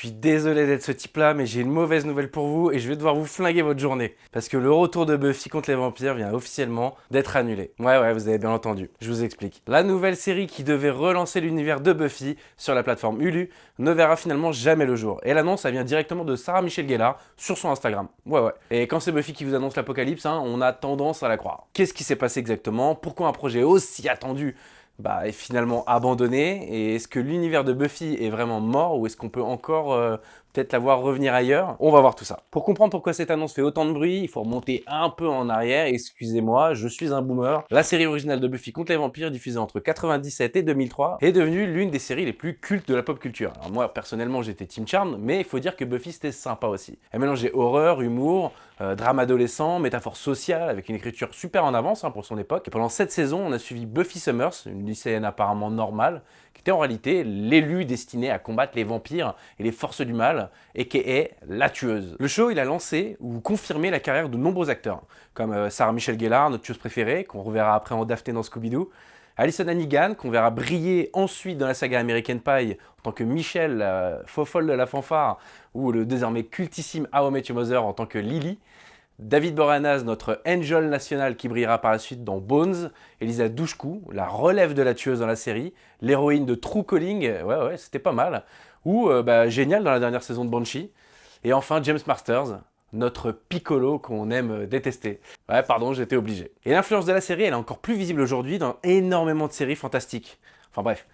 suis désolé d'être ce type-là, mais j'ai une mauvaise nouvelle pour vous et je vais devoir vous flinguer votre journée. Parce que le retour de Buffy contre les vampires vient officiellement d'être annulé. Ouais, vous avez bien entendu, je vous explique. La nouvelle série qui devait relancer l'univers de Buffy sur la plateforme Hulu ne verra finalement jamais le jour. Et l'annonce, ça vient directement de Sarah Michelle Gellar sur son Instagram. Ouais. Et quand c'est Buffy qui vous annonce l'apocalypse, on a tendance à la croire. Qu'est-ce qui s'est passé exactement? Pourquoi un projet aussi attendu est finalement abandonné? Et est-ce que l'univers de Buffy est vraiment mort ou est-ce qu'on peut encore peut-être la voir revenir ailleurs? On va voir tout ça. Pour comprendre pourquoi cette annonce fait autant de bruit, il faut remonter un peu en arrière. Excusez-moi, je suis un boomer. La série originale de Buffy contre les vampires, diffusée entre 97 et 2003, est devenue l'une des séries les plus cultes de la pop culture. Alors moi, personnellement, j'étais Team Charmed, mais il faut dire que Buffy, c'était sympa aussi. Elle mélangeait horreur, humour, drame adolescent, métaphore sociale, avec une écriture super en avance pour son époque. Et pendant 7 saisons, on a suivi Buffy Summers, une lycéenne apparemment normale, qui était en réalité l'élu destiné à combattre les vampires et les forces du mal, a.k.a. la tueuse. Le show, il a lancé ou confirmé la carrière de nombreux acteurs, comme Sarah Michelle Gellar, notre tueuse préférée, qu'on reverra après en Daphné dans Scooby-Doo, Alison Hannigan, qu'on verra briller ensuite dans la saga American Pie en tant que Michelle, fofolle de la fanfare, ou le désormais cultissime How I Met Your Mother en tant que Lily, David Boreanaz, notre Angel national qui brillera par la suite dans Bones, Elisa Dushku, la relève de la tueuse dans la série, l'héroïne de True Calling, ouais, c'était pas mal, ou génial dans la dernière saison de Banshee, et enfin James Masters, notre Piccolo qu'on aime détester. Ouais, pardon, j'étais obligé. Et l'influence de la série, elle est encore plus visible aujourd'hui dans énormément de séries fantastiques. Enfin bref,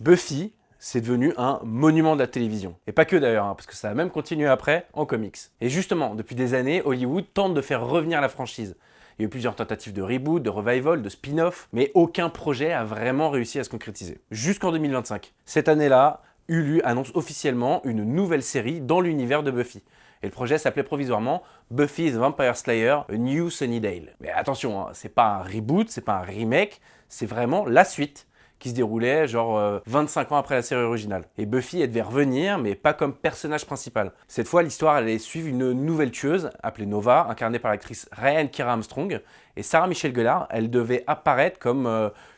Buffy, c'est devenu un monument de la télévision. Et pas que d'ailleurs, parce que ça a même continué après en comics. Et justement, depuis des années, Hollywood tente de faire revenir la franchise. Il y a eu plusieurs tentatives de reboot, de revival, de spin-off, mais aucun projet a vraiment réussi à se concrétiser. Jusqu'en 2025. Cette année-là, Hulu annonce officiellement une nouvelle série dans l'univers de Buffy. Et le projet s'appelait provisoirement Buffy the Vampire Slayer, A New Sunnydale. Mais attention, c'est pas un reboot, c'est pas un remake, c'est vraiment la suite qui se déroulait genre 25 ans après la série originale. Et Buffy, elle devait revenir, mais pas comme personnage principal. Cette fois, l'histoire allait suivre une nouvelle tueuse, appelée Nova, incarnée par l'actrice Ryan Kira Armstrong, et Sarah Michelle Gellar, elle devait apparaître comme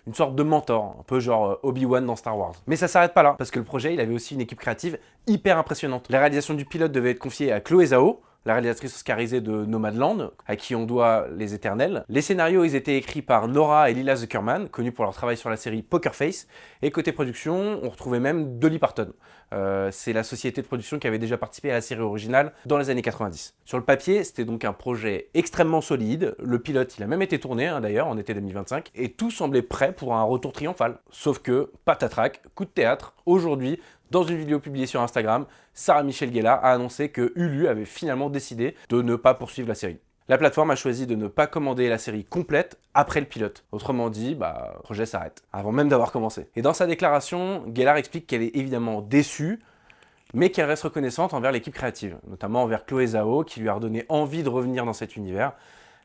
une sorte de mentor, un peu genre Obi-Wan dans Star Wars. Mais ça s'arrête pas là, parce que le projet, il avait aussi une équipe créative hyper impressionnante. La réalisation du pilote devait être confiée à Chloé Zhao, la réalisatrice oscarisée de Nomadland, à qui on doit Les Éternels. Les scénarios, ils étaient écrits par Nora et Lila Zuckerman, connus pour leur travail sur la série Poker Face. Et côté production, on retrouvait même Dolly Parton. C'est la société de production qui avait déjà participé à la série originale dans les années 90. Sur le papier, c'était donc un projet extrêmement solide. Le pilote, il a même été tourné d'ailleurs en été 2025. Et tout semblait prêt pour un retour triomphal. Sauf que, patatrac, coup de théâtre, aujourd'hui, dans une vidéo publiée sur Instagram, Sarah Michelle Gellar a annoncé que Hulu avait finalement décidé de ne pas poursuivre la série. La plateforme a choisi de ne pas commander la série complète après le pilote. Autrement dit, le projet s'arrête, avant même d'avoir commencé. Et dans sa déclaration, Gellar explique qu'elle est évidemment déçue, mais qu'elle reste reconnaissante envers l'équipe créative, notamment envers Chloé Zhao, qui lui a redonné envie de revenir dans cet univers.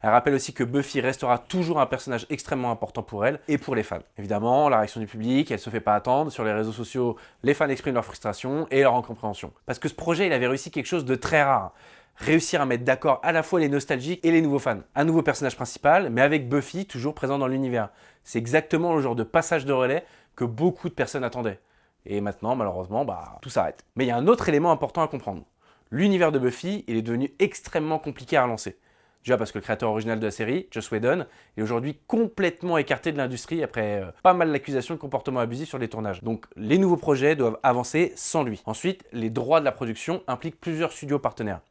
Elle rappelle aussi que Buffy restera toujours un personnage extrêmement important pour elle et pour les fans. Évidemment, la réaction du public, elle se fait pas attendre. Sur les réseaux sociaux, les fans expriment leur frustration et leur incompréhension. Parce que ce projet, il avait réussi quelque chose de très rare. Réussir à mettre d'accord à la fois les nostalgiques et les nouveaux fans. Un nouveau personnage principal, mais avec Buffy toujours présent dans l'univers. C'est exactement le genre de passage de relais que beaucoup de personnes attendaient. Et maintenant, malheureusement, tout s'arrête. Mais il y a un autre élément important à comprendre. L'univers de Buffy, il est devenu extrêmement compliqué à relancer. Déjà parce que le créateur original de la série, Joss Whedon, est aujourd'hui complètement écarté de l'industrie après pas mal d'accusations de comportement abusif sur les tournages. Donc les nouveaux projets doivent avancer sans lui. Ensuite, les droits de la production impliquent plusieurs studios partenaires,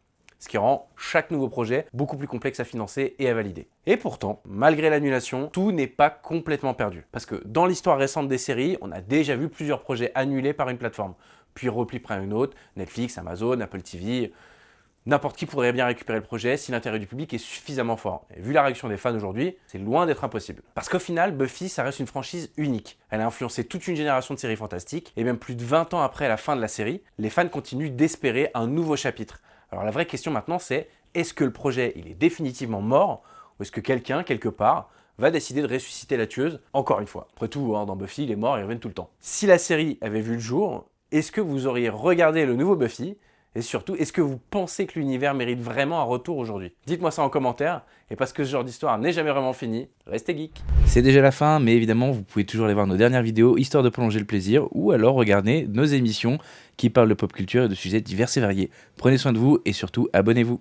ce qui rend chaque nouveau projet beaucoup plus complexe à financer et à valider. Et pourtant, malgré l'annulation, tout n'est pas complètement perdu. Parce que dans l'histoire récente des séries, on a déjà vu plusieurs projets annulés par une plateforme, puis replis par une autre, Netflix, Amazon, Apple TV... N'importe qui pourrait bien récupérer le projet si l'intérêt du public est suffisamment fort. Et vu la réaction des fans aujourd'hui, c'est loin d'être impossible. Parce qu'au final, Buffy, ça reste une franchise unique. Elle a influencé toute une génération de séries fantastiques, et même plus de 20 ans après la fin de la série, les fans continuent d'espérer un nouveau chapitre. Alors la vraie question maintenant, c'est est-ce que le projet, il est définitivement mort, ou est-ce que quelqu'un, quelque part, va décider de ressusciter la tueuse encore une fois? Après tout, dans Buffy, les morts, ils reviennent tout le temps. Si la série avait vu le jour, est-ce que vous auriez regardé le nouveau Buffy? Et surtout, est-ce que vous pensez que l'univers mérite vraiment un retour aujourd'hui? Dites-moi ça en commentaire, et parce que ce genre d'histoire n'est jamais vraiment fini, restez geek. C'est déjà la fin, mais évidemment, vous pouvez toujours aller voir nos dernières vidéos, histoire de prolonger le plaisir, ou alors regarder nos émissions qui parle de pop culture et de sujets divers et variés. Prenez soin de vous et surtout abonnez-vous.